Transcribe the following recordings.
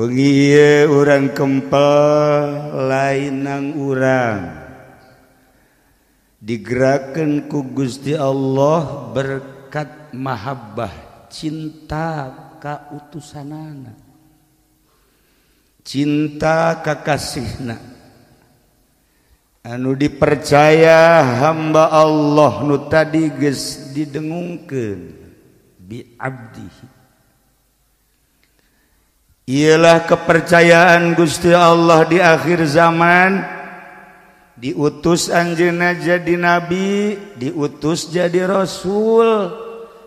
Wengi ieu urang kempel lain nang urang digerakkeun ku Gusti Allah berkat mahabbah cinta ka utusanana, cinta ka kasihna anu dipercaya hamba Allah nu tadi geus didengungkeun bi abdihi. Ialah kepercayaan Gusti Allah di akhir zaman, diutus anjeunna jadi nabi, diutus jadi rasul.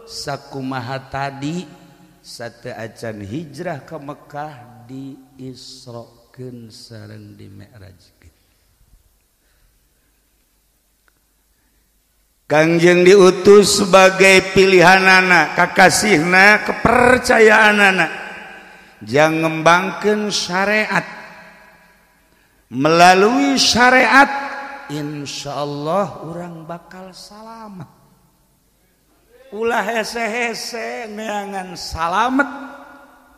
Sakumaha tadi sateu acan hijrah ke Mekah diisrokeun sareng dimi'rajkeun. Kangjeng diutus sebagai pilihanana, kakasihna, kepercayaanana. Jang ngembangkeun syariat, melalui syariat insyaallah urang bakal salamet. Ulah hese-hese neangan salamet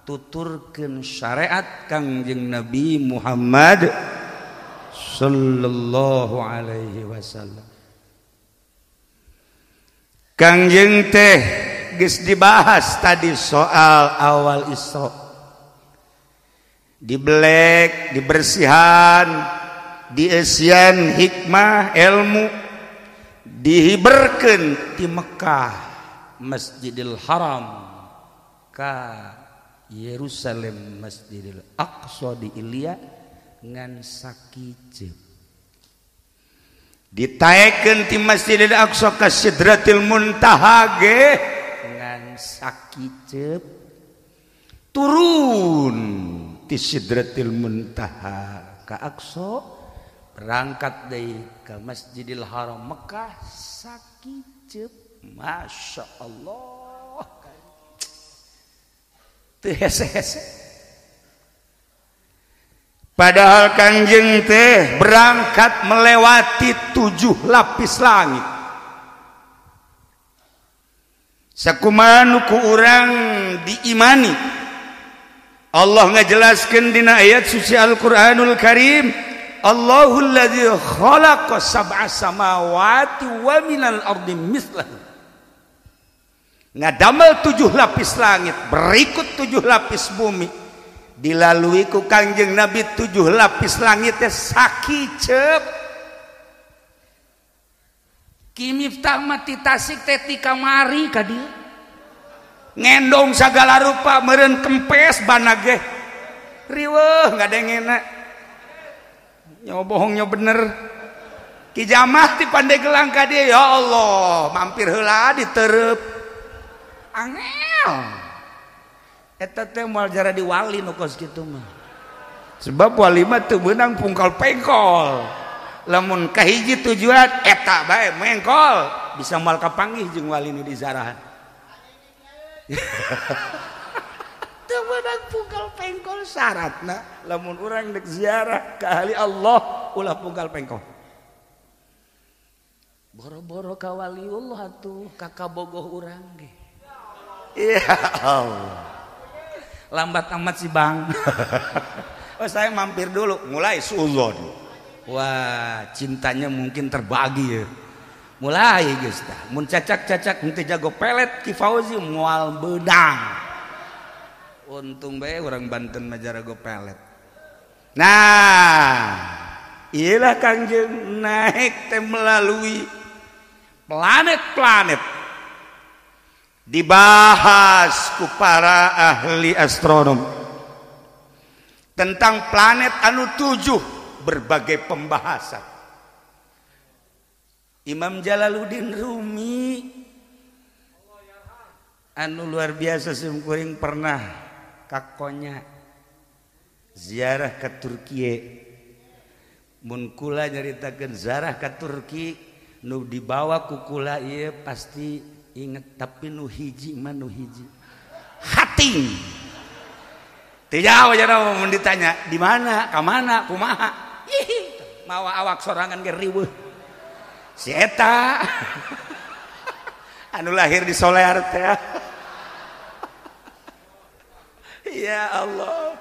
tuturkeun syariat Kangjeng Nabi Muhammad sallallahu alaihi wasallam. Kangjeng teh geus dibahas tadi soal awal Isra. Dibelek, dibersihan, diesian hikmah ilmu, dihiberkeun ti Mekah Masjidil Haram ka Yerusalem Masjidil Aqsa di Ilya ngan sakiceuk. Ditaekeun ti Masjidil Aqsa ka Sidratil Muntaha ge ngan sakiceuk. Turun ti Sidratil Muntaha ka Aqsa, berangkat deui ka Masjidil Haram Mekah sakiceuk. Masya Allah, teu hese-hese. Padahal Kangjeng teh berangkat melewati 7 lapis langit. Sakumaha nu ku urang diimani, Allah ngajelaskeun dina ayat suci Al-Qur'anul Karim, Allahul ladzi khalaqa sab'a samawati wa minal ardi mislahu. Ngadamel 7 lapis langit, berikut 7 lapis bumi. Dilalui ku Kangjeng Nabi 7 lapis langit teh sakiceuk. Ki Miftah mati Tasik teh ti kamari ka dieu. Ngendong sagala rupa meureun kempes bana ge. Riweuh ngadengena. Nyawa bohongnya bener. Ki Jamah ti Pandeglang ka dieu, ya Allah, mampir heula diteureub. Angel. Eta teh moal jara diwali nu kos kitu mah. Sebab wali mah teu beunang pungkal pengkol. Lamun kahiji tujuan eta bae mengkol, bisa moal kapanggih jeung wali nu dizarahan. Teu beunang pungkal pengkol syaratna lamun urang dek ziarah ka ahli Allah ulah pungkal pengkol. Boro-boro ka waliullah atuh ka kabogoh urang ge. Ya Allah. Lambat amat sih Bang. Oh saya mampir dulu, mulai suudzon. Wah cintanya mungkin terbagi ya. Mulai geus tah. Mun cacak-cacak henteu jago pelet Ki Fauzi moal beudang. Untung bae urang Banten mah jago pelet. Nah, iyalah Kangjeng naik teh melalui planet-planet. Dibahas ku para ahli astronom tentang planet anu 7, berbagai pembahasan. Imam Jalaluddin Rumi anu luar biasa simkuring pernah kakonya ziarah ke Turki. Mun kula nyaritakeun ziarah ke Turki nu dibawa ku kula ieu pasti inget, tapi nu hiji mah nu hiji hating. Tidak aja mun ditanya di mana, ka mana, kumaha. Mawa awak sorangan ge riweuh. Si eta anu lahir di Solear teh. Ya Allah.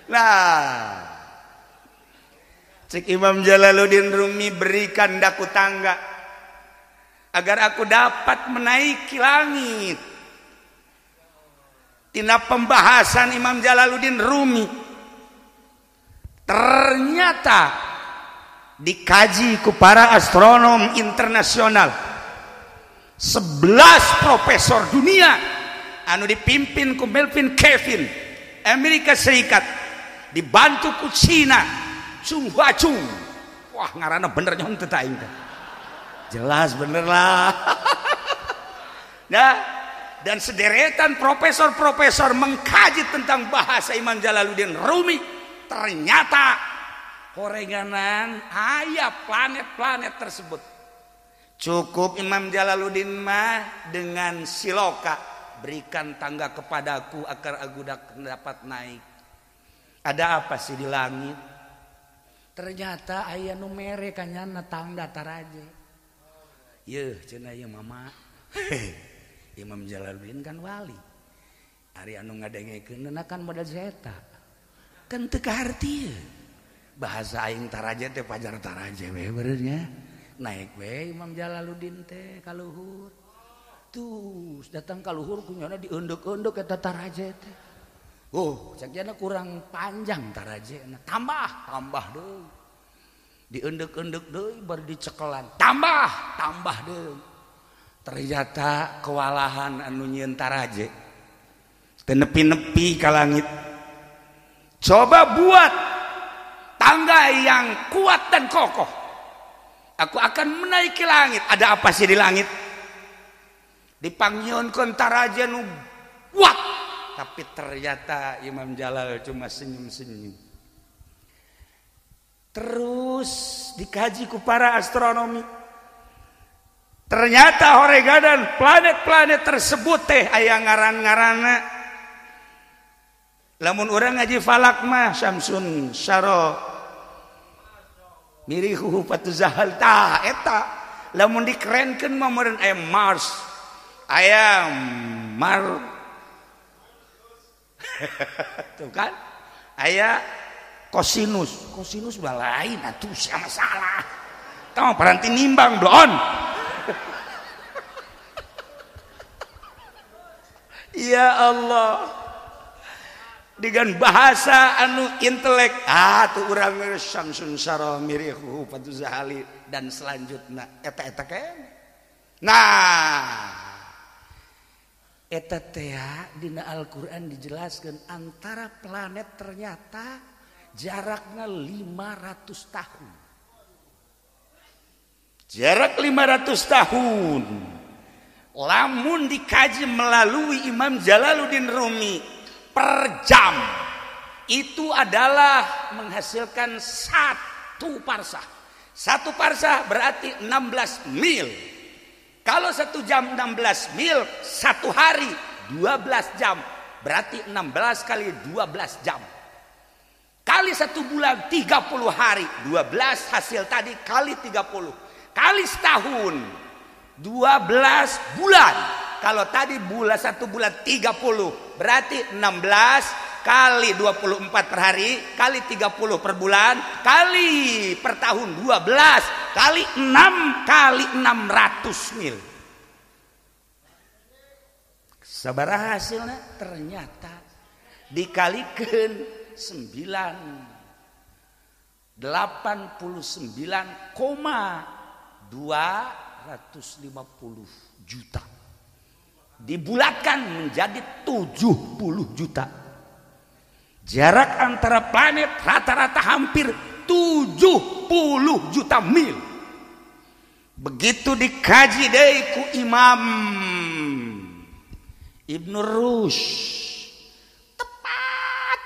Nah, cik Imam Jalaluddin Rumi, berikan daku tangga agar aku dapat menaiki langit. Tina pembahasan Imam Jalaluddin Rumi, ternyata dikaji ku para astronom internasional, 11 profesor dunia anu dipimpin ku Melvin Kevin Amerika Serikat, dibantu ku Cina Chung Hua Chung. Wah, ngaranna bener nyon teh aing teh. Jelas bener lah. Nah, dan sederetan profesor-profesor mengkaji tentang bahasa Imam Jalaluddin Rumi, ternyata horenganan aya planet-planet tersebut. Cukup Imam Jalaluddin mah dengan siloka, berikan tangga kepadaku agar aku dapat naik. Ada apa sih di langit? Ternyata aya nu mere kanyana tangga taraje. Yeuh cenah ieu mama. Imam Jalaluddin kan wali. Ari anu ngadengekeun kan modal zeta. Kan teu kaharti. Bahasa aing taraje teh pajar taraje we beurnya. Naik we Imam Jalaluddin teh ka luhur. Tuh datang ka luhur kunyana diunduk-unduk eta taraje teh. Oh, sakiana kurang panjang tarajena. Tambah deui. Diunduk-unduk deui baru dicekelan. Tambah deui. Ternyata kewalahan anu nyieun taraje. Teu nepi-nepi ka langit. Coba buat tangga yang kuat dan kokoh. Aku akan menaiki langit. Ada apa sih di langit? Dipanggieunkeun taraje nu kuat. Tapi ternyata Imam Jalal cuma senyum-senyum. Terus dikaji ku para astronomi. Ternyata horegadan planet-planet tersebut teh aya ngaran-ngaranna. Lamun urang ngaji falak mah Syamsun Syaro Mirihu Patuzahal ta eta. Lamun dikerenkeun mah meureun aya Mars. Aya tuh kan aya kosinus mah lain atuh sia masalah tah paranti nimbang doon. Ya Allah, dengan bahasa anu intelek tuh urang Syamsun Syara Mirihu Patuzahali dan selanjutnya eta kene. Nah, eta teh dina Al-Qur'an dijelaskan antara planet ternyata jaraknya 500 tahun. Jarak 500 tahun. Lamun dikaji melalui Imam Jalaluddin Rumi per jam itu adalah menghasilkan 1 parsah. 1 parsah berarti 16 mil. Kalau 1 jam 16 mil, 1 hari 12 jam. Berarti 16 kali 12 jam. Kali 1 bulan 30 hari. 12 hasil tadi kali 30. Kali setahun 12 bulan. Kalau tadi 1 bulan 30. Berarti 16 kali 24 per hari. Kali 30 per bulan. Kali per tahun 12. Kali 6 kali 600 mil. Sabaraha hasilnya? Ternyata dikalikan 89,250 juta. Dibulatkan menjadi 70 juta. Jarak antara planet rata-rata hampir 70 juta mil. Begitu dikaji deui ku Imam Ibnu Rushd. Tepat.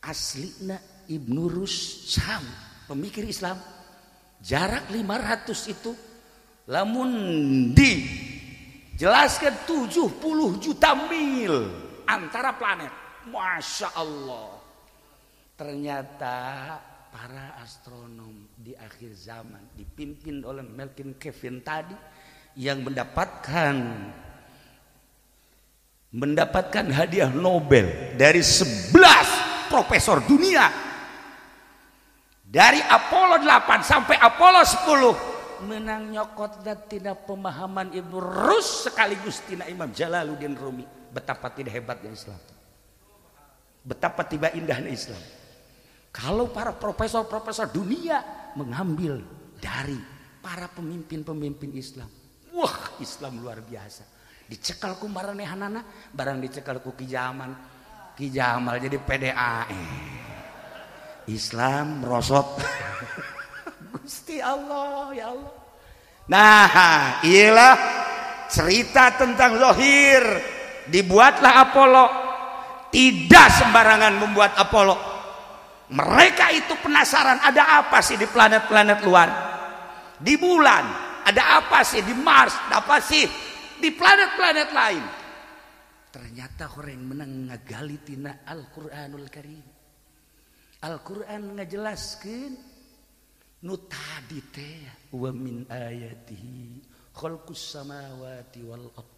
Aslina Ibnu Rushd sam pemikir Islam. Jarak 500 itu lamun dijelaskan 70 juta mil antara planet. Masya Allah. Ternyata para astronom di akhir zaman dipimpin oleh Melvin Kevin tadi yang mendapatkan mendapatkan hadiah Nobel dari 11 profesor dunia, dari Apollo 8 sampai Apollo 10, menang nyokot dan tidak pemahaman Ibnu Rus sekaligus tina Imam Jalaluddin Rumi. Betapa tidak hebatnya Islam, betapa tidak indahnya Islam. Kalau para profesor-profesor dunia mengambil dari para pemimpin-pemimpin Islam, wah Islam luar biasa. Dicekal ku maranehanana, barang dicekal ku Ki Jamal jadi PDA. Islam merosot. Gusti Allah, ya Allah. Nah, ialah cerita tentang Zohir. Dibuatlah Apollo. Tidak sembarangan membuat Apollo. Mereka itu penasaran ada apa sih di planet-planet luar, di bulan, ada apa sih di Mars, ada apa sih di planet-planet lain. Ternyata orang menang ngagali tina Al-Quranul Karim. Al-Quran ngajelaskeun nu tadi teh, wa min ayatihi khalqus samawati wal ard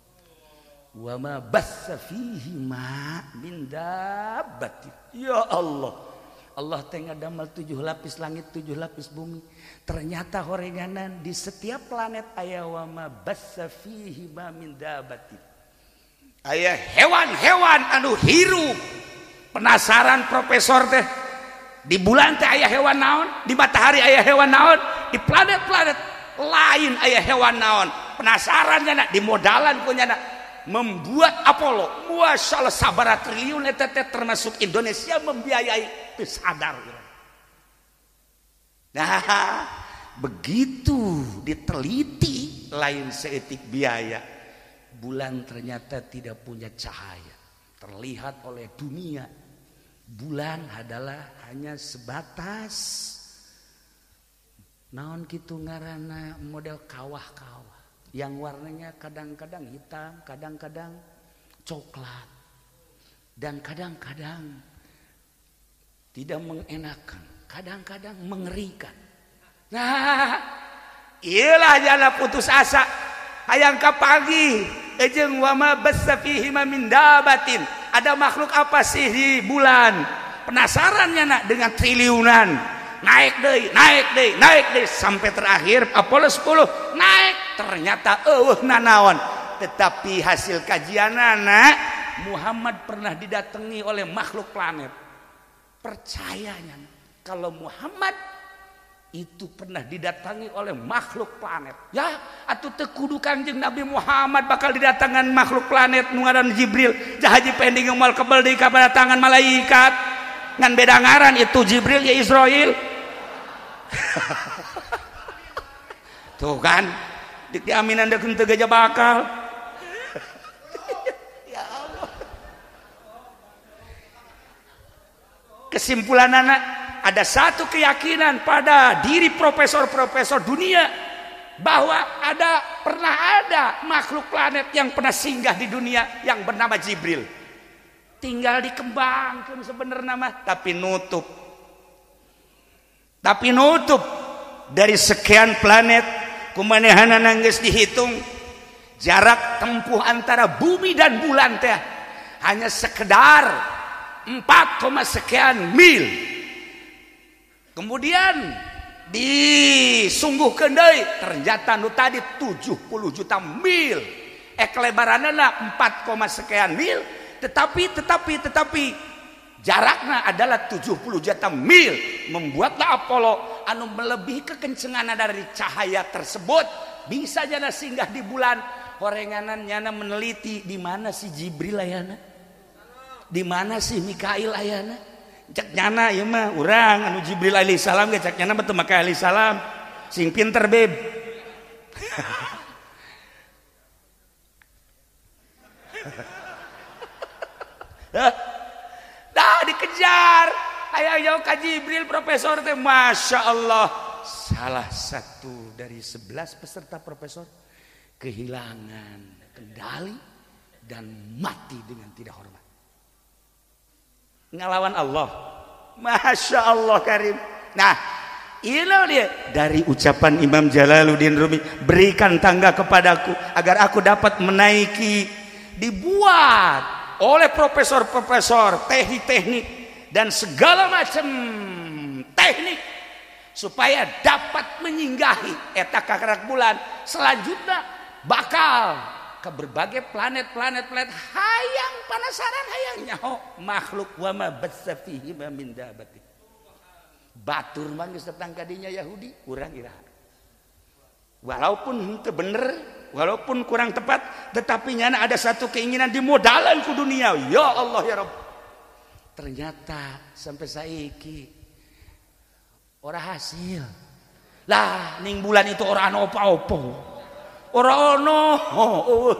wa ma bassa fihi ma min dabbatin. Ya Allah, Allah teh ngadamel 7 lapis langit, 7 lapis bumi. Ternyata horenganan di setiap planet aya wa ma bassa fihi ma min dabbatin. Aya hewan-hewan anu hirup. Penasaran profesor teh, di bulan teh aya hewan naon, di matahari aya hewan naon, di planet-planet lain aya hewan naon. Penasaran nya di modalan punya membuat Apollo. Masyaallah sabaraha triliun eta teh termasuk Indonesia membiayai, teu sadar. Nah, begitu diteliti lain seetik biaya, bulan ternyata tidak punya cahaya. Terlihat oleh dunia, bulan adalah hanya sebatas naon kitu ngaranna model kawah-kawah yang warnanya kadang-kadang hitam, kadang-kadang coklat, dan kadang-kadang tidak mengenakan, kadang-kadang mengerikan. Nah, iyalah jangan putus asa. Hayang ka pagi, ejeng wa ma bassa fihi min dabatin. Ada makhluk apa sih di bulan? Penasarannya nak dengan triliunan. Naik deh sampai terakhir Apollo 10 naik, ternyata nanaon. Tetapi hasil kajian anak Muhammad pernah didatangi oleh makhluk planet. Percayanya kalau Muhammad itu pernah didatangi oleh makhluk planet, ya atuh teu kudu Kangjeng Nabi Muhammad bakal didatangan makhluk planet nu ngaran Jibril. Jahaji pending moal kebel deui ka tangan malaikat ngan beda ngaran, itu Jibril ya Israil. Tuh kan dik diaminan deuk teu gajah bakal. Ya Allah. Kesimpulan anak, ada satu keyakinan pada diri profesor-profesor dunia bahwa pernah ada makhluk planet yang pernah singgah di dunia yang bernama Jibril. Tinggal dikembangkan sebenarnya mah, tapi nutup dari sekian planet kumanehanana geus dihitung jarak tempuh antara bumi dan bulan teh hanya sekedar 4, sekian mil. Kemudian disungguhkeun deui ternyata nu tadi 70 juta mil. Kelebaranna 4, sekian mil, tetapi jaraknya adalah 70 juta mil. Membuatlah Apollo anu melebihi kekencengan dari cahaya tersebut bisa jana singgah di bulan. Horenganan nyana meneliti di mana si Jibril ayana, di mana si Mikail ayana. Cek nyana ieu mah urang anu Jibril alaihi salam ge cek nyana betul Mikail alaihi salam sing pinter beb. Dah dikejar aya jauh ka Jibril profesor teh, Masya Allah. Salah satu dari 11 peserta profesor kehilangan kendali dan mati dengan tidak hormat. Ngelawan Allah. Masya Allah karim. Nah, ini dia dari ucapan Imam Jalaluddin Rumi, berikan tangga kepadaku agar aku dapat menaiki dibuat oleh profesor-profesor teknik-teknik dan segala macam teknik supaya dapat menyinggahi eta karak bulan. Selanjutnya bakal ke berbagai planet hayang penasaran hayang nyaho makhluk wa ma bassa fihi min dabati. Batur mah geus datang ka dinya Yahudi urang iraha. Walaupun henteu bener, walaupun kurang tepat, tetapi nyana ada satu keinginan dimodalan ku dunia. Ya Allah ya Rabb. Ternyata sampai saiki ora hasil. Lah ning bulan itu ora ana opo-opo. Ora ono,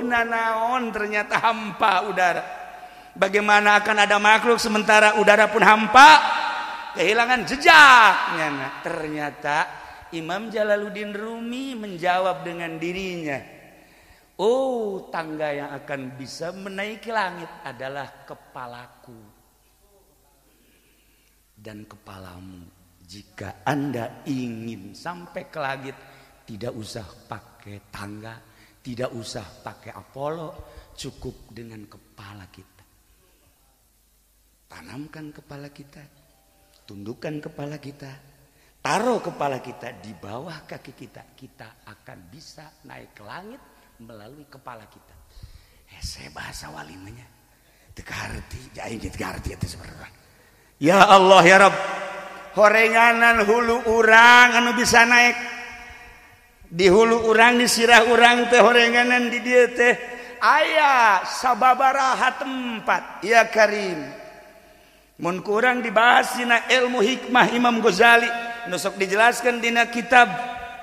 nanaon ternyata hampa udara. Bagaimana akan ada makhluk sementara udara pun hampa, kehilangan jejaknya. Ternyata Imam Jalaluddin Rumi menjawab dengan dirinya, oh, tangga yang akan bisa menaiki langit adalah kepalaku dan kepalamu. Jika Anda ingin sampai ke langit, tidak usah pakai tangga, tidak usah pakai Apollo, cukup dengan kepala kita. Tanamkan kepala kita, tundukkan kepala kita, taruh kepala kita di bawah kaki kita, kita akan bisa naik ke langit melalui kepala kita. Saya bahasa walimanya, tegarti, jadi tegarti itu sebenarnya. Ya Allah ya Rabb, horenganan hulu urang anu bisa naik. Di hulu urang, di sirah urang teh horenganan di dieu teh aya sababaraha tempat ya Karim. Mun kurang dibahas dina ilmu hikmah Imam Ghazali nu sok dijelaskan dina kitab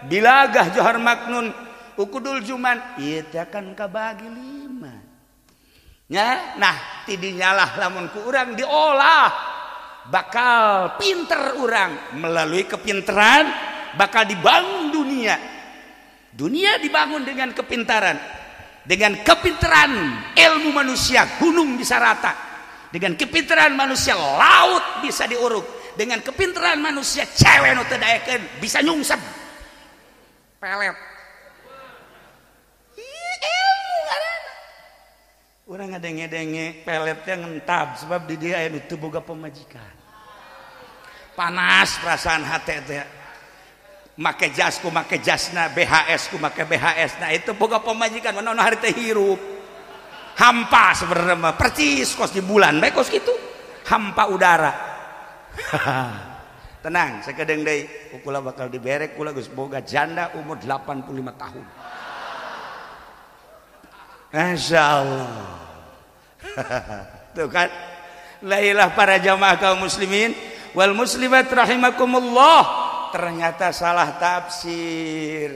Bilagah Johar Maknun Ukudul Juman ieu teh akan kabagi 5 nya. Nah tidinya lah lamun ku urang diolah bakal pinter urang, melalui kepinteran bakal dibangun dunia. Dunia dibangun dengan kepintaran. Dengan kepintaran ilmu manusia gunung bisa rata. Dengan kepintaran manusia laut bisa diuruk. Dengan kepintaran manusia cewek nu teu daekeun bisa nyungsep pelet. Ilmu ngaranna. Urang ngadenge-denge peletnya ngentab sebab di dia aya nu teu boga pamajikan. Panas perasaan hate teh. Make jasku make jasna, BHS ku make BHS. Nah itu boga pemajikan mana hari teh hirup hampa sebenarnya mah percis kos di bulan bae kos gitu hampa udara. Tenang sakedeung deui kula bakal diberek kula geus boga janda umur 85 tahun. Masyaallah. Tuh kan lailah para jamaah kaum muslimin wal muslimat rahimakumullah. Ternyata salah tafsir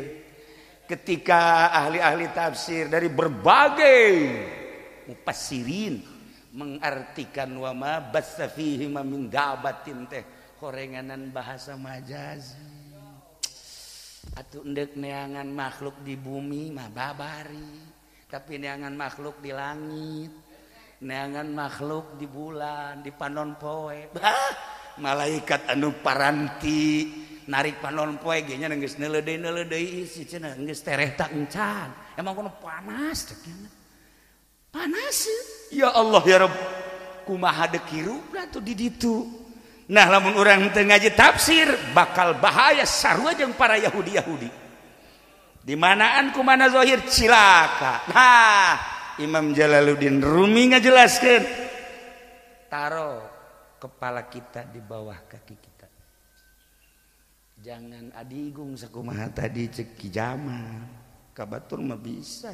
ketika ahli-ahli tafsir dari berbagai mufassirin mengartikan wa ma bassa fihi min dabatin teh horenganan bahasa majazi. Atuh endek neangan makhluk di bumi mah babari, tapi neangan makhluk di langit, neangan makhluk di bulan, di panon poe. Malaikat anu paranti narik panon poe ge nya geus neuleudeuy si cenah geus tereh tak encan. Emang kono panas teh nya. Panas. Ya Allah ya Rabb. Kumaha deuk hirupna tuh di ditu. Nah lamun urang teu ngaji tafsir bakal bahaya sarua jeung para Yahudi-Yahudi. Di manaan kumana zahir cilaka. Nah, Imam Jalaluddin Rumi ngajelaskeun. Taruh kepala kita di bawah kaki kita. Jangan adigung sakumaha tadi cek Ki Jamal. Kabatur mah bisa.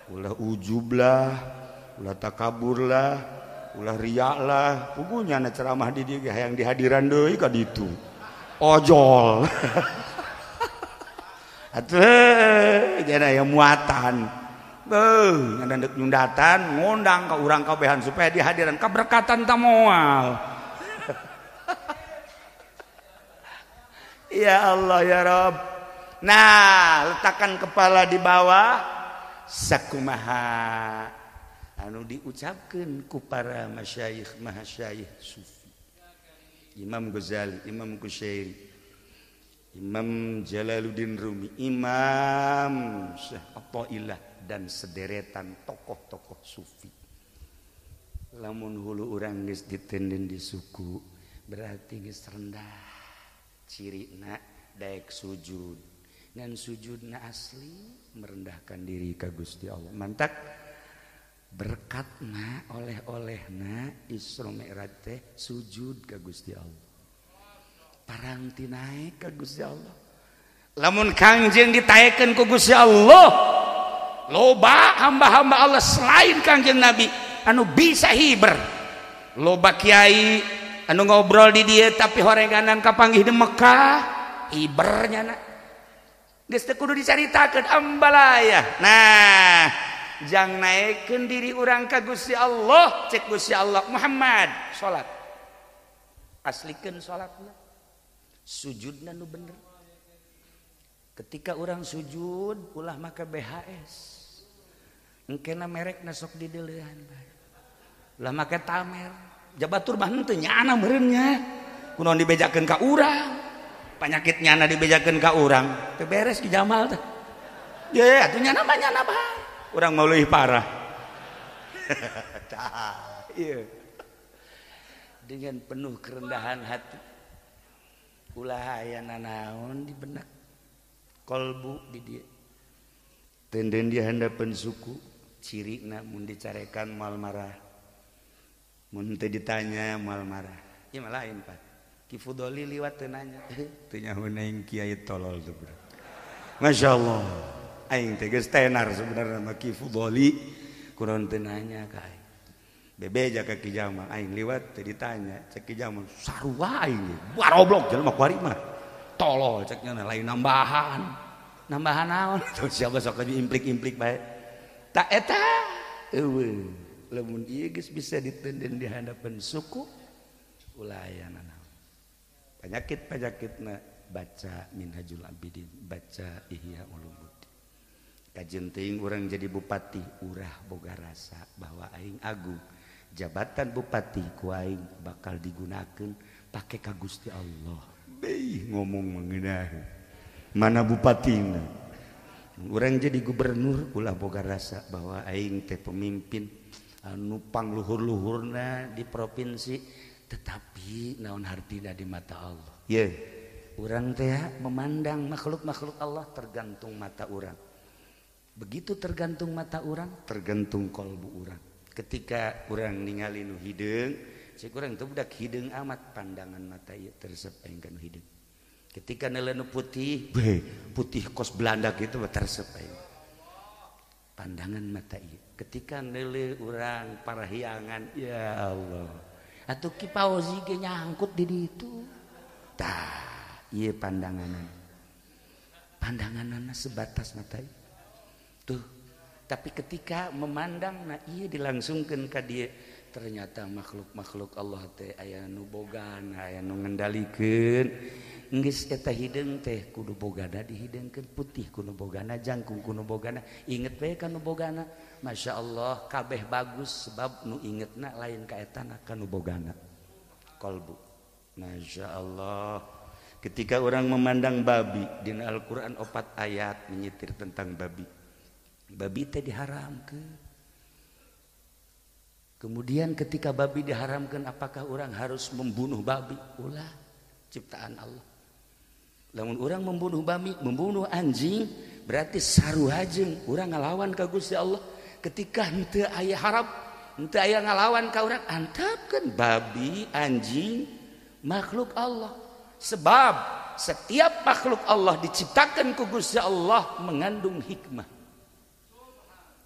Ulah ujub lah, ulah takabur lah, ulah riak lah. Pugunya na ceramah di dieu hayang dihadiran deui ka ditu. Ojol. Atuh jana aya muatan. Ngadandek nyundatan ngondang ka urang kabehan supaya dihadiran kaberkatan ta moal. Ya Allah ya Rabb. Nah, letakkan kepala di bawah sakumaha anu diucapkeun ku para masyayikh mahasyayikh sufi. Imam Ghazali, Imam Kusyairi, Imam Jalaluddin Rumi, Imam Syekh Athaillah dan sederetan tokoh-tokoh sufi. Lamun hulu urang geus ditenden di suku berarti geus rendah cirina daek sujud ngan sujudna asli merendahkan diri ka Gusti Allah. Mantak berkatna oleh-olehna Isra Mi'raj teh sujud ka Gusti Allah. Parang ti naek ka Gusti Allah. Lamun Kangjeng ditaekeun ku Gusti Allah, loba hamba-hamba Allah selain Kangjeng Nabi anu bisa hiber. Loba kiai anu ngobrol di dieu tapi horenganan kapanggih di Mekah, hibernya na. Geus teu kudu dicaritakeun ambalaya. Nah, jang naekeun diri urang ka Gusti Allah, cek Gusti Allah, Muhammad salat. Aslikeun salatna. Sujudna nu bener. Ketika orang sujud ulah maka BHS. Engkena merekna sok dideleuhan bae. Ulah make tamer. Jabatur mah henteu nyana meureun nya. Kunaon dibejakeun ka urang. Panyakit nyana dibejakeun ka urang. Teu beres di Jamal teh. Ye atuh nyana mah nyana bae. Urang mau leuwih parah. Tah, ieu. Dengan penuh kerendahan hati. Ulah aya nanaon di benak kolbu di dia. Tenden di handapan suku cirina mun dicarekan moal marah. Mun teu ditanya moal marah. Ieu mah lain Pak. Ki Fudoli liwat teu nanya. Teu nyahoan aing kiai tolol tuh. Masyaallah. Aing teh geus tenar sebenarnya mah Ki Fudoli kunaon teu nanya ka aing. Bebeja ka Ki Jamal aing liwat teu ditanya. Cek Ki Jamal sarua aing. Baroblok jelema kuari mah. Tolol ceknya lain nambahan naon tuh siapa sok implik-implik bae tak eta eueuh lamun ieu geus bisa ditenden di hadapan suku ulah aya nanaon panyakit-panyakitna baca Minhajul Abidin baca Ihya Ulumuddin kajen teuing urang jadi bupati urah boga rasa bahwa aing agung jabatan bupati ku aing bakal digunakeun pake ka Gusti Allah. Ngomong mengenai mana bupatina orang jadi gubernur ulah boga rasa bahwa aing teh pemimpin anu pangluhur-luhurna di provinsi tetapi naon hartina di mata Allah ye urang teh memandang makhluk-makhluk Allah tergantung mata urang begitu tergantung mata urang tergantung kolbu urang ketika urang ningali nu hideung cek urang teh budak hideung amat pandangan mata ieu tersep aing kana hideung. Ketika neuleuh putih, putih kos Belanda gitu tersep aing. Pandangan mata ieu. Ketika neuleuh urang parahyangan, ya Allah. Atuh Ki Fauzi ge nyangkut di ditu. Tah, ieu pandanganan. Pandanganana sebatas mata ieu. Tuh. Tapi ketika memandang nah ieu dilangsungkeun ka dieu ternyata makhluk-makhluk Allah teh aya nu bogana aya nu ngendalikeun geus eta hideung teh kudu bogana dihideungkeun putih kudu bogana jangkung kudu bogana inget bae kana bogana masyaallah kabeh bagus sebab nu ingetna lain ka etana kana bogana kolbu masyaallah ketika orang memandang babi dina Al-Qur'an 4 ayat menyitir tentang babi teh diharamkeun. Kemudian ketika babi diharamkan apakah orang harus membunuh babi? Ulah ciptaan Allah. Lamun orang membunuh babi, membunuh anjing berarti saruhajeung urang ngalawan ka Gusti Allah. Ketika henteu aya haram, henteu aya ngalawan ka urang, antapkeun babi, anjing makhluk Allah. Sebab setiap makhluk Allah diciptakan ku Gusti Allah mengandung hikmah.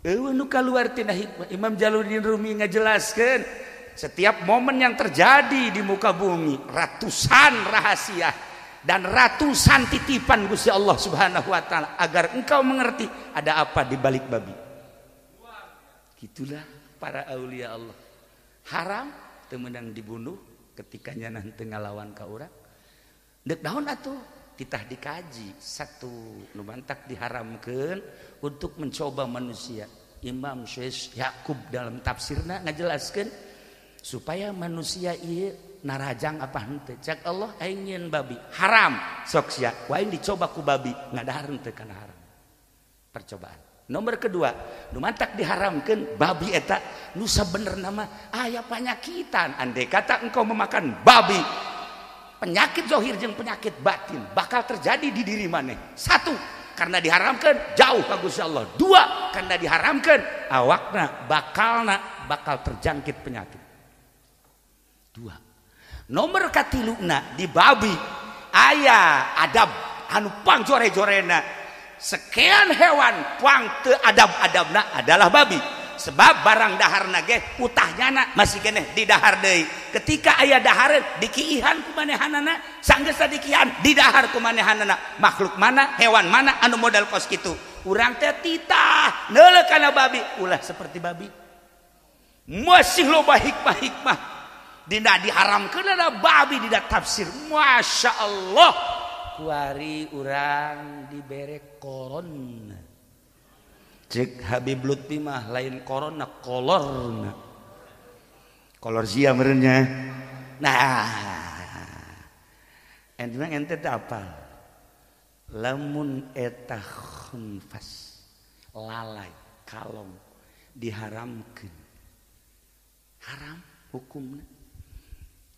Nu kaluar tina hikmah Imam Jalaluddin Rumi ngajelaskeun setiap momen yang terjadi di muka bumi ratusan rahasia dan ratusan titipan Gusti Allah Subhanahu wa taala agar engkau mengerti ada apa di balik babi. Gitulah para aulia Allah. Haram teu meunang dibunuh ketika nyana teu ngalawan ka urang. Deuk naon atuh? Titah dikaji satu nu mantak diharamkeun untuk mencoba manusia. Imam Syekh Yakub dalam tafsirna ngajelaskeun supaya manusia ieu narajang apa henteu. Cak Allah aing nyeun babi haram sok sia. Ku aing dicoba ku babi ngadahar henteu kana haram. Percobaan. Nomor kedua, nu mantak diharamkeun babi eta nu sabener nama aya panyakitan. Andai kata engkau memakan babi, penyakit zahir jeung penyakit batin bakal terjadi di diri maneh. Satu, karena diharamkan jauh ka Gusti Allah. Dua, karena diharamkan awakna bakal terjangkit penyakit. Dua. Nomor katiluna di babi aya adab anu pang jore-jorena. Sekian hewan puang teu adab-adabna adalah babi. Sebab barang daharna ge utahnyana masih keneh di dahar deui. Ketika aya dahareun dikiihan ku manehanana, sanggeus dikiihan di dahar ku manehanana. Makhluk mana, hewan mana anu modal kos kitu? Urang teh titah neuleuk kana babi, ulah seperti babi. Masih loba hikmah-hikmah dina diharamkeunna babi dina tafsir. Masya Allah. Kuari urang dibere koron. Cek Habib Lutfi mah lain korona kolorna. Kolor sia merenya. Nah, ente apa? Lamun eta khunfas lalai kalong diharamkeun. Haram hukumna.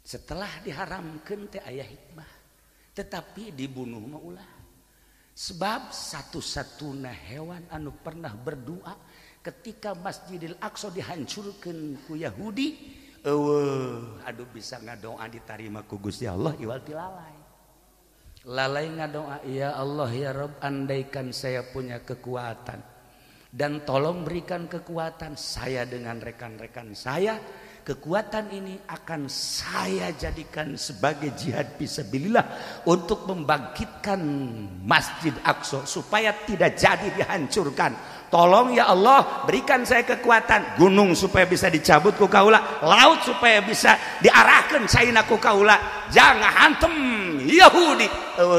Setelah diharamkeun teh aya hikmah. Tetapi dibunuh mah ulah. Sebab satu-satuna hewan anu pernah berdoa ketika Masjidil Aqsa dihancurkan ku Yahudi, aduh bisa ngadoa diterima ku Gusti Allah iwal ti lalai. Lalai ngadoa, ya Allah ya Rabb, andaikan saya punya kekuatan dan tolong berikan kekuatan saya dengan rekan-rekan saya. Kekuatan ini akan saya jadikan sebagai jihad fisabilillah untuk membangkitkan Masjid Aqsa supaya tidak jadi dihancurkan. Tolong ya Allah berikan saya kekuatan, gunung supaya bisa dicabut ku kaula, laut supaya bisa diarahkan saina ku kaula, jangan hantem Yahudi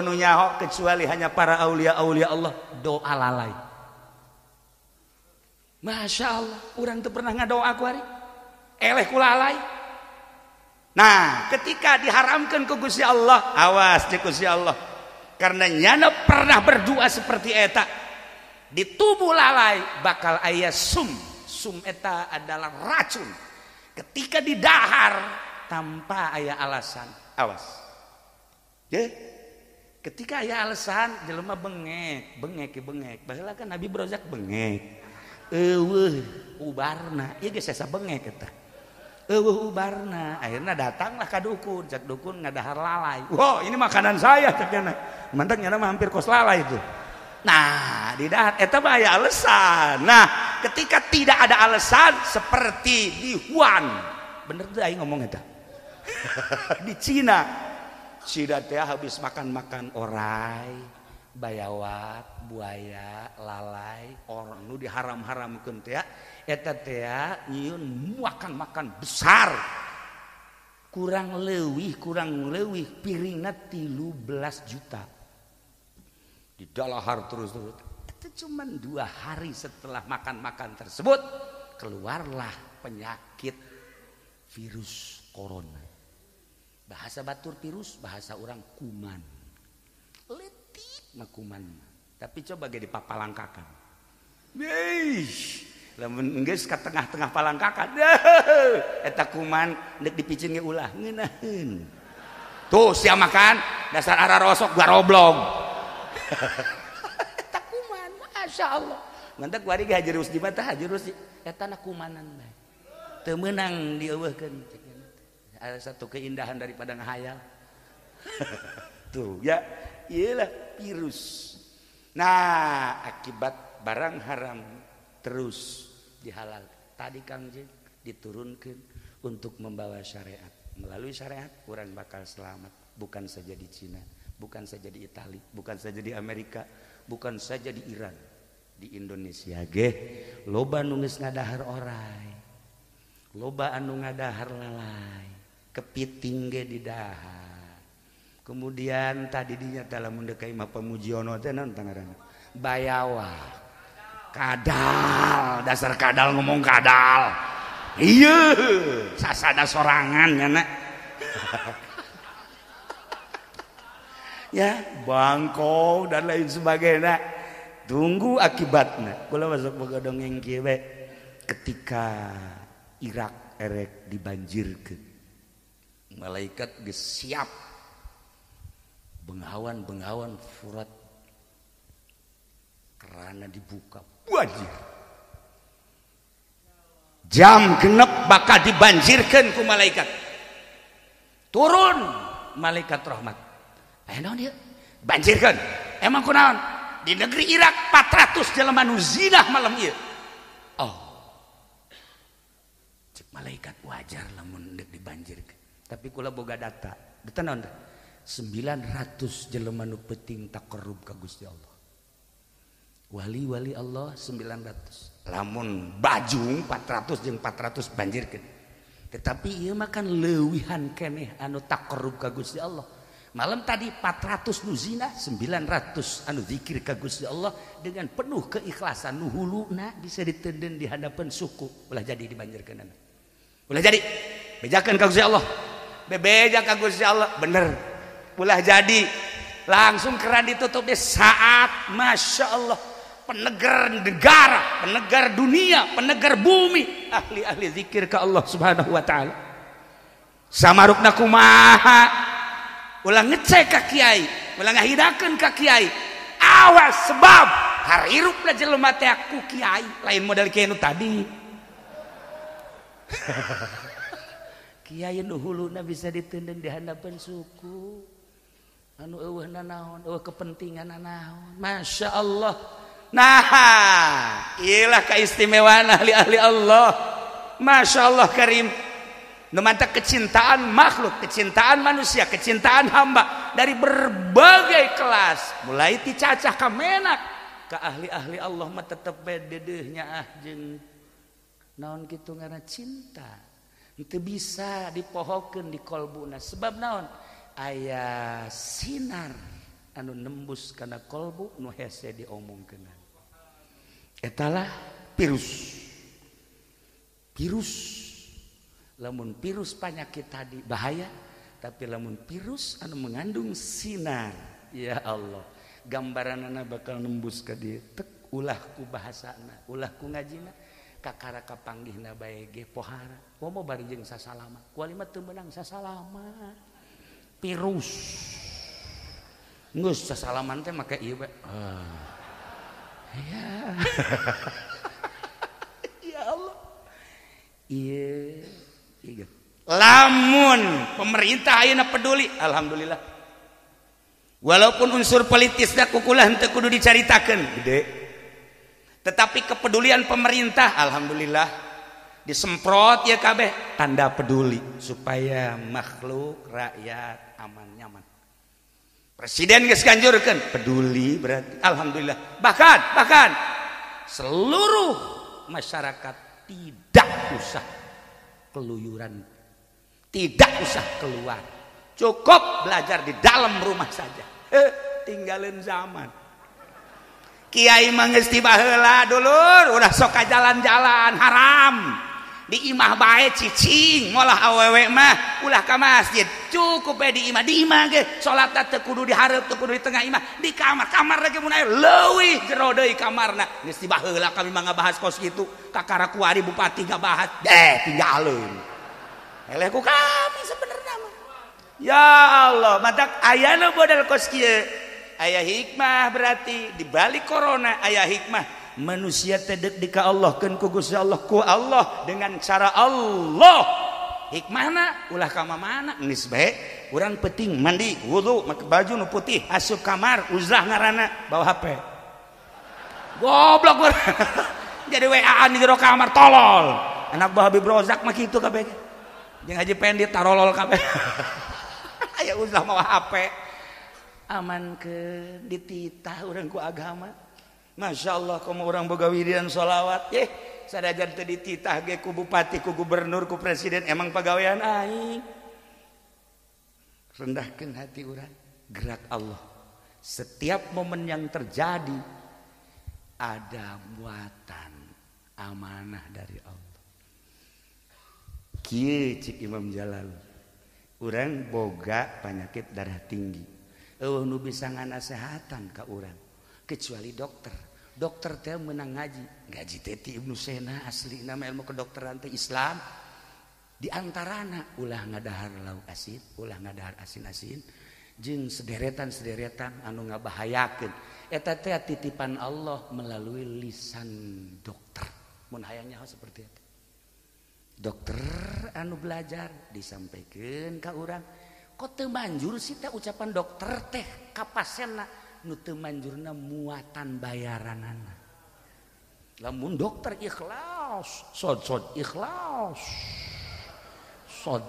nu nyaho kecuali hanya para aulia-aulia Allah. Doa lalai. Masya Allah, orang tuh pernah ngadoa ku hari eleh kulalai. Nah, ketika diharamkan ke Gusti Allah, awas di Gusti Allah. Karena nyana pernah berdoa seperti eta, di tubuh lalai bakal aya sum. Sum eta adalah racun. Ketika didahar tanpa aya alasan, awas. Ya. Ketika aya alasan, jelema bengek. Baheula kan Nabi Brozak bengek. Ubarna, ieu geus asa bengek eta. Ubarna, akhirnya datanglah ka dukun, cek dukun ngadahar lalai. Wow, ini makanan saya ceknya. Mantap nyana mah hampir kos lalai itu. Nah, di dahar eta mah aya alasan. Nah, ketika tidak ada alasan seperti di Wuhan. Bener tuh aing ngomong eta. Di Cina teh habis makan orai, bayawat, buaya, lalai, orang nu diharam-haramkeun teh eta teh nyieun makan besar. Kurang leuwih piringna 13 juta. Didalahar terus. Itu cuma 2 hari setelah makan tersebut keluarlah penyakit virus corona. Bahasa batur virus, bahasa orang kuman. Letik mah kuman. Tapi coba ge dipapalangkakan. Lamun geus ka tengah-tengah palangkakan. Eta kuman deuk dipicing ge ulah ngeunaheun. Tuh sia makan dasar ararosok garoblog. Eta kuman, masyaallah. Mantap kuari ge hajeurus di mata hajeurus eta na kumanan bae. Teu meunang dieuweuhkeun. Ada satu keindahan daripada ngahayal. Tuh ya, iyalah virus. Nah, akibat barang haram terus dihalal. Tadi Kang Jeng diturunkan untuk membawa syariat. Melalui syariat orang bakal selamat. Bukan saja di Cina, bukan saja di Italia, bukan saja di Amerika, bukan saja di Iran, di Indonesia ge loba nu geus ngadahar orai. Loba anu ngadahar lalai. Kepiting ge didahar. Kemudian tadi dinya dalam mendekai mah pemujiono teh naon tangaranna? Bayawa. Kadal, dasar kadal ngomong kadal. Iya, sasada sorangan nyana. Ya, bangkong dan lain sebagainya. tunggu akibatnya. Kula masuk boga dongeng kieu we. Ketika Irak erek dibanjirkeun, malaikat geus siap bengawan furat kerana dibuka banjir. Jam genep bakal dibanjirkeun ku malaikat. Turun malaikat rahmat. Naon ieu? Banjirkeun. Emang kunaon? Di negeri Irak 400 jelema nu zinah malam ieu. Oh. Cek malaikat wajar lamun deuk dibanjirkeun. Tapi kula boga data. Data naon teh? 900 jelema nu penting taqarrub ka Gusti Allah. Wali-wali Allah 900. Lamun Bajung 400 jeung 400 banjirkeun. Tetapi ieu mah kan leuwihan keneh anu taqarrub ka Gusti Allah. Malam tadi 400 nu zina, 900 anu zikir ka Gusti Allah dengan penuh keikhlasan nu huluna bisa ditenden di hadapan suku. Ulah jadi dibanjirkeun. Ulah jadi bejakeun ka Gusti Allah. Bebeja ka Gusti Allah bener. Ulah jadi langsung keran ditutup di saat Masya Allah penegar negara, penegar dunia, penegar bumi, ahli-ahli zikir ke Allah subhanahu wa ta'ala. Samarukna kumaha ulah ngecek ka kiai, ulah ngahidakeun ka kiai. Awas sebab harirupna jelema teh ku kiai, lain model kiai nu tadi. Kiai nu huluna bisa ditenden di hadapan suku. Anu eueuhna naon, eueuh kepentingan naon. Masya Allah. Nah, iyalah keistimewaan ahli-ahli Allah. Masya Allah karim. Numanta kecintaan makhluk, kecintaan manusia, kecintaan hamba dari berbagai kelas, mulai ti cacah ka menak ka ahli-ahli Allah mah tetep dedeuhnya ah jeung naon kitu ngaranna cinta. Itu bisa dipohokeun di kolbuna sebab naon? Aya sinar anu nembus kana kolbu nu hese diomongkeun. Etalah virus. Lamun virus penyakit tadi bahaya, tapi lamun virus anu mengandung sinar, ya Allah, gambaranana bakal nembus ka dieu. Tek ulah ku bahasana, ulah ku ngajina, kakara kapanggihna bae ge pohara. Momo bari jeung sasalama. Kuali mah teu meunang sasalama. Virus. Geus sasalaman teh make ieu bae. Ya. Ya Allah. Iya. Lamun pemerintah ayeuna peduli, alhamdulillah. Walaupun unsur politisna kukulah henteu kudu dicaritakeun, gede. Tetapi kepedulian pemerintah, alhamdulillah, disemprot ya kabeh tanda peduli supaya makhluk rakyat aman nyaman. Presiden geus ganjurkeun peduli berarti alhamdulillah. Bahkan seluruh masyarakat tidak usah keluyuran, tidak usah keluar, cukup belajar di dalam rumah saja. Tinggalin zaman. Kiai manggeus tiba heula dulur, udah sok ka jalan-jalan haram. Di imah bae cicing, molah awewe mah ulah ka masjid. Cukup bae di imah ge salatna teu kudu dihareup, teu kudu di tengah imah, di kamar lagi mun aya leuwih jero deui kamarna. Geus tiba heula kami mah ngabahas kos kitu. Kakara kuari bupati ngabahas, tinggalin. Eleh ku kami sebenarnya mah. Ya Allah, matak aya nu modal kos kieu. Aya hikmah berarti di balik corona aya hikmah. Manusia tedek di ka Allah keun ku Gusti Allah ku Allah dengan cara Allah. Hikmahna ulah ka mana geus bae urang penting mandi wudu make baju nu putih asup kamar uzlah ngaranna bawa HP. Goblok jadi WA-an di jero kamar tolol. Anak buah Habib Rozak mah kitu kabeh. Jeung Haji Pendit tarolol kabeh. Aya uzlah mawa HP. Aman ke dititah urang ku agama. Masya Allah kamu orang boga wiridan sholawat sadajan teu dititah ge ku bupati, ku gubernur, ku presiden emang pagawean aing. Rendahkeun hati urang, gerak Allah. Setiap momen yang terjadi ada muatan amanah dari Allah. Kieu cik Imam Jalal, urang boga penyakit darah tinggi. Nu bisa nganasehatan ka urang kecuali dokter. dokter teh menang ngaji teh Ibnu Sena asli nama ilmu kedokteran teh Islam di antarana ulah ngadahar lauk asin ulah ngadahar asin-asin jeung sederetan anu ngabahayakeun eta teh titipan Allah melalui lisan dokter mun hayang nyaho seperti itu dokter anu belajar disampaikan ka urang kok teu manjur sih teh ucapan dokter teh ka pasienna nu teu manjurna muatan bayaranana lamun dokter ikhlas sod ikhlas sod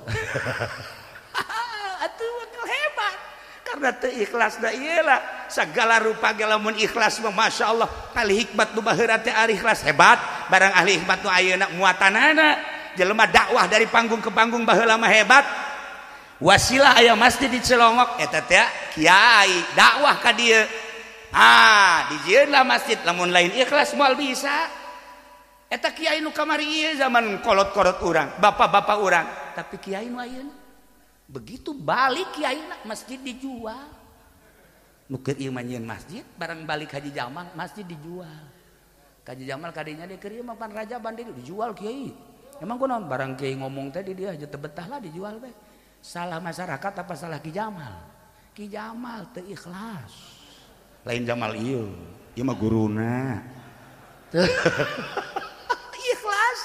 atuh hebat karena teu ikhlas da ieu lah sagala rupa ge lamun ikhlas mah masyaallah ahli hikmat nu baheura teh ari ikhlas hebat barang ahli hikmat nu ayeuna muatanana jelema dakwah dari panggung ke panggung baheula mah hebat wasilah aya masjid di Cilongok eta teh kiai dakwah ka dieu dijieun lah masjid lamun lain ikhlas moal bisa eta kiai nu kamari ieu zaman kolot-kolot urang bapak-bapak urang tapi kiai nu ayeuna begitu balik kiaina masjid dijual nu keur ieu mah nyieun masjid barang balik Haji Jamal masjid dijual Haji Jamal kadinya di keur ieu mah pan raja bandil dijual kiai emang kunaon barang kiai ngomong teh di dieu aja teu betah lah dijual teh salah masyarakat apa salah Ki Jamal teu ikhlas lain Jamal ieu mah guruna ikhlas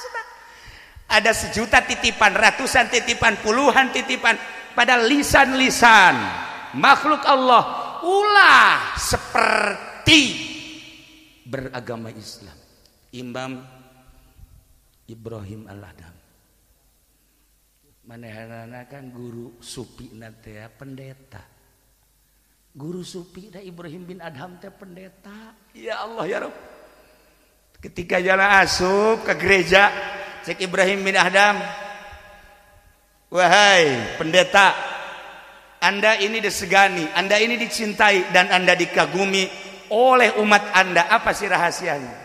ada sejuta titipan ratusan titipan puluhan titipan pada lisan-lisan makhluk Allah ulah seperti beragama Islam Imam Ibrahim Al-Adham manehna kan guru supi nanti ya pendeta guru supi da Ibrahim bin Adham teh pendeta ya Allah ya Rabb ketika jalan asup ke gereja cek Ibrahim bin Adham wahai pendeta Anda ini disegani Anda ini dicintai dan Anda dikagumi oleh umat Anda apa sih rahasianya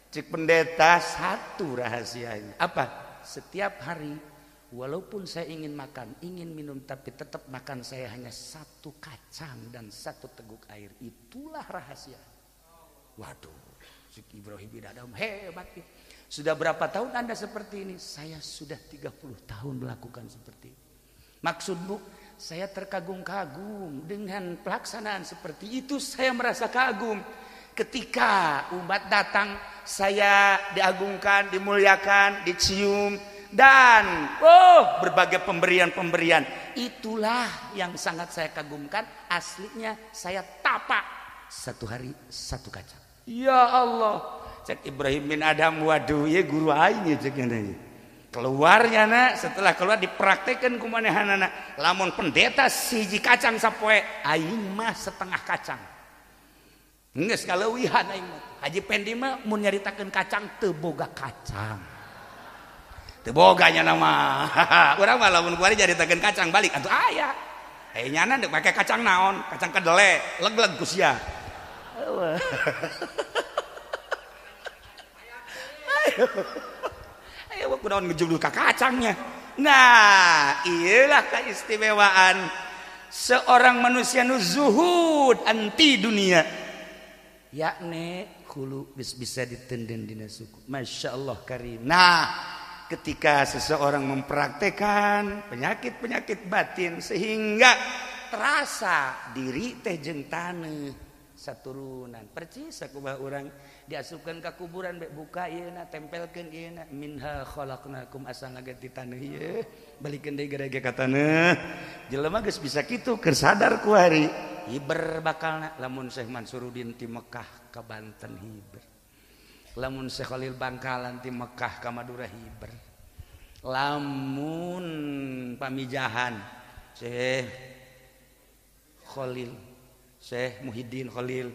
cek pendeta satu rahasianya apa setiap hari walaupun saya ingin makan, ingin minum, tapi tetap makan saya hanya satu kacang dan satu teguk air. Itulah rahasia. Waduh, Ibrahim bin Adham hebat. Sudah berapa tahun Anda seperti ini? Saya sudah 30 tahun melakukan seperti ini. Maksud Bu, saya terkagum-kagum dengan pelaksanaan seperti itu. Saya merasa kagum. Ketika umat datang, saya diagungkan, dimuliakan, dicium. Dan berbagai pemberian itulah yang sangat saya kagumkan. Aslinya saya tapak satu hari satu kaca. Ya Allah, cek Ibrahim bin Adham waduh ya guru aing cek keluarnya nak setelah keluar dipraktekkan kumanehanana lamun pendeta siji kacang sapoe aing mah setengah kacang geus kaleuwihan aing mah Haji Pendi mah mun nyaritakeun kacang teu boga kacang teboganya nama urang mah lamun kuari jaritakeun kacang balik atuh aya nyana dek make kacang naon kacang kedele leg-leg ku sia ayo kunaon ngejuluk ka kacangnya nah iyalah keistimewaan seorang manusia nu zuhud anti dunia yakni hulu bisa ditenden dina suku masyaallah karim nah ketika seseorang mempraktekkan penyakit-penyakit batin sehingga terasa diri teh jeung taneuh saturunan percis sakumaha urang diasupkeun ka kuburan be buka ieuna tempelkeun ieuna minha khalaqnakum asa ngaganti taneuh ieu balikeun deui gara-gara ka taneuh jelema geus bisa kitu keur sadar ku hari hiber bakalna lamun Syekh Mansuruddin ti Mekah ka Banten hiber lamun Syekh Khalil Bangkalan ti Mekah ka Madura hiber lamun pamijahan Syekh Khalil Syekh Muhyiddin Khalil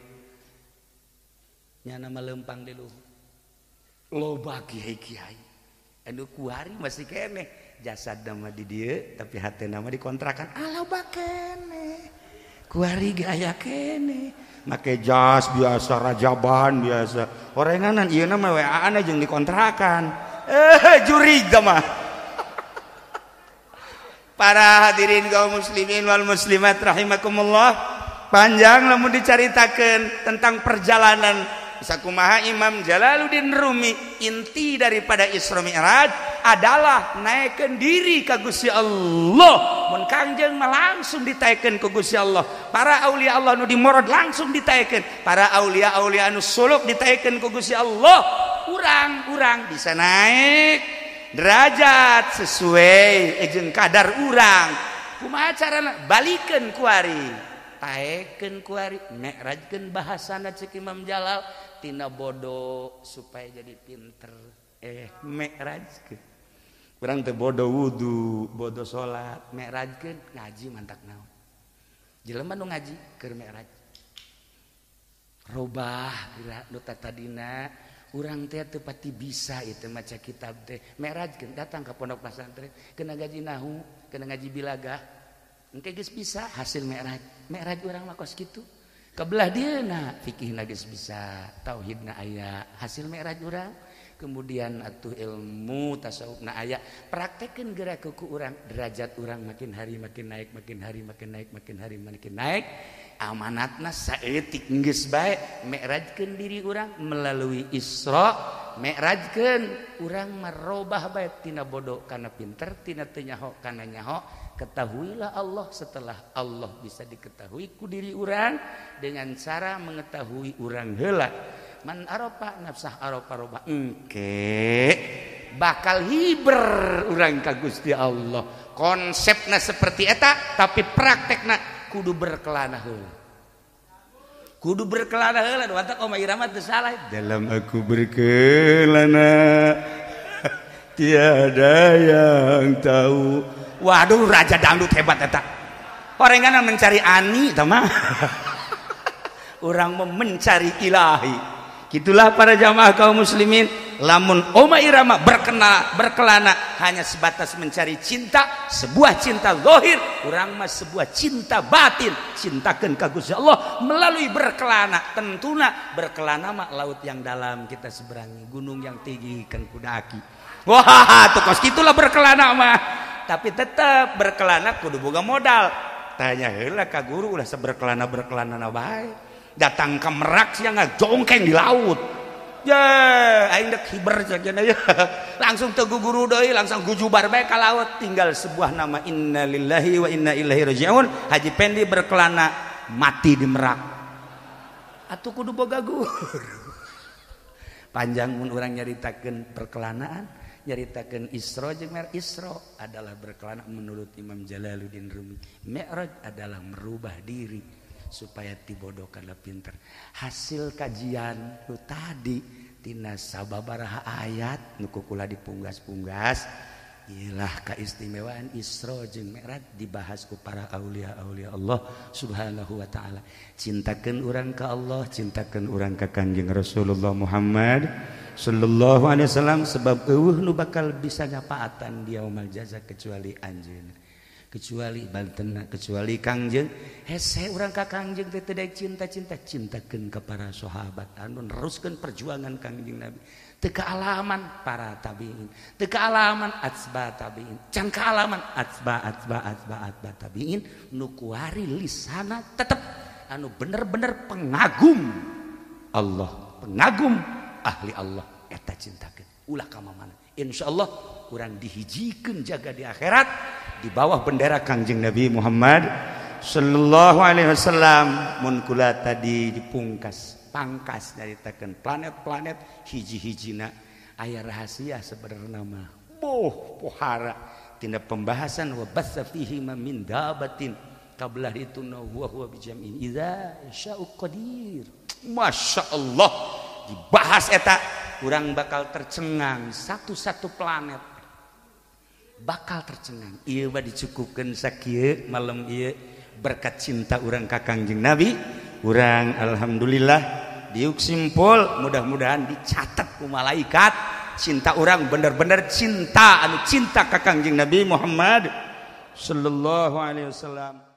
nya nama lempang di luhur loba kiai-kiai anu kuari masih keneh jasad nama di dieu tapi hatena mah dikontrakan loba keneh kuari ge aya keneh make jas biasa rajaban biasa orenganan ieu mah WA-an jeung dikontrakan juri mah para hadirin kaum muslimin wal muslimat rahimakumullah panjang lamun dicaritakeun tentang perjalanan sakumaha Imam Jalaluddin Rumi, inti daripada Isra Mi'raj adalah naikkeun diri ka Gusti Allah. Mun Kangjeng mah langsung ditaikeun ku Gusti Allah. Para aulia Allah nu dimorod langsung ditaikeun. Para aulia-aulia anu suluk ditaikeun ku Gusti Allah. Urang bisa naik derajat sesuai jeung kadar urang. Kumaha carana? Balikeun ku ari. Taekeun ku ari, mi'rajkeun bahasana cek Imam Jalal tina bodoh supaya jadi pinter. Mi'rajkeun. Urang teh bodoh wudu, bodoh salat, mi'rajkeun ngaji mantak naon. Jelema nu ngaji keur mi'raj. Robah geura nu tadina urang teh teu pati bisa ieu maca kitab teh. Mi'rajkeun datang ka pondok pesantren, kena ngaji nahu, kena ngaji bilagah. Engke geus bisa hasil mi'raj urang mah kos kitu. Kabelah dieuna fikihna geus bisa, tauhidna aya, hasil mi'raj urang. Kemudian atuh ilmu tasawufna aya, praktekeun geura ku urang, derajat urang makin hari makin naik, makin hari makin naik, makin hari makin naik. Amanatna saeutik geus bae, mi'rajkeun diri urang melalui Isra, mi'rajkeun urang merubah bae tina bodoh kana pinter, tina teu nyaho kana nyaho. Ketahuilah Allah, setelah Allah bisa diketahui ku diri urang dengan cara mengetahui urang heula. Man arafa nafsah arafa roba, engke bakal hiber urang ka Gusti Allah. Konsepna seperti eta, tapi praktekna kudu berkelana heula. Kudu berkelana heula, watak Oma Irama teu salah. Dalam aku berkelana tiada yang tahu. Waduh, raja dangdut hebat eta. Orangana mencari ani tama. Orang mencari ilahi. Gitulah para jamaah kaum muslimin, lamun Oma Irama berkelana hanya sebatas mencari cinta, sebuah cinta zahir, urang mah sebuah cinta batin, cintakeun ka Gusti Allah melalui berkelana. Tentuna berkelana mah laut yang dalam kita seberangi, gunung yang tinggi kan kudaki. Wah, tuh kos gitulah berkelana mah. Tapi tetap berkelana kudu boga modal. Tanya heula ka guru ulah seberkelana bae. Datang ke Merak sia ngajongkeng di laut. Ya, aing dek hiber saja ya. Langsung teu guru deui, langsung gujubar bae ka laut. Tinggal sebuah nama innalillahi wa inna ilaihi rajiun. Haji Pendi berkelana mati di Merak. Atuh kudu boga guru. Panjang mun urang nyaritakeun perkelanaan. Nyaritakeun Isra jeung Mi'raj. Isra adalah berkelana menurut Imam Jalaluddin Rumi. Mi'raj adalah merubah diri supaya tibodoh kana pinter. Hasil kajian lu tadi tina sababaraha ayat nu kukula dipunggas-punggas ialah keistimewaan Isra jeung Mi'raj dibahas ku para aulia-aulia Allah Subhanahu wa taala. Cintakeun urang ka Allah, cintakeun urang ka Kangjeng Rasulullah Muhammad sallallahu alaihi wasallam, sebab eueuh nu bakal bisa nyapaatan di yaumul jaza kecuali anjeunna, kecuali bantenna, kecuali Kangjeng. Hese urang ka Kangjeng teh teu daek cinta-cinta, cintakeun ka para sahabat anu neruskeun perjuangan Kangjeng Nabi. Teu kaalaman para tabiin, teu kaalaman atsba tabiin, can kaalaman atsba tabiin nu kuari lisana tetep anu bener-bener pengagum Allah, pengagum ahli Allah. Eta cintakeun ulah ka mamana, insyaallah urang dihijikeun jaga di akhirat di bawah bendera Kangjeng Nabi Muhammad sallallahu alaihi wasallam. Mun kula tadi dipungkas pangkas nyaritakeun planet-planet hiji-hijina aya rahasia sebenarnya mah pohara tina pembahasan wa bassa fihi min dabatin qabla itu huwa bijam'in idza sya'u qadir. Masyaallah dibahas eta urang bakal tercengang, satu-satu planet bakal tercengang. Ieu mah dicukupkeun sakieu malam ieu berkat cinta urang ka Kangjeng Nabi. Urang alhamdulillah diuk simpul, mudah-mudahan dicatat ku malaikat cinta urang bener-bener cinta anu cinta ka Kangjeng Nabi Muhammad sallallahu alaihi wasallam.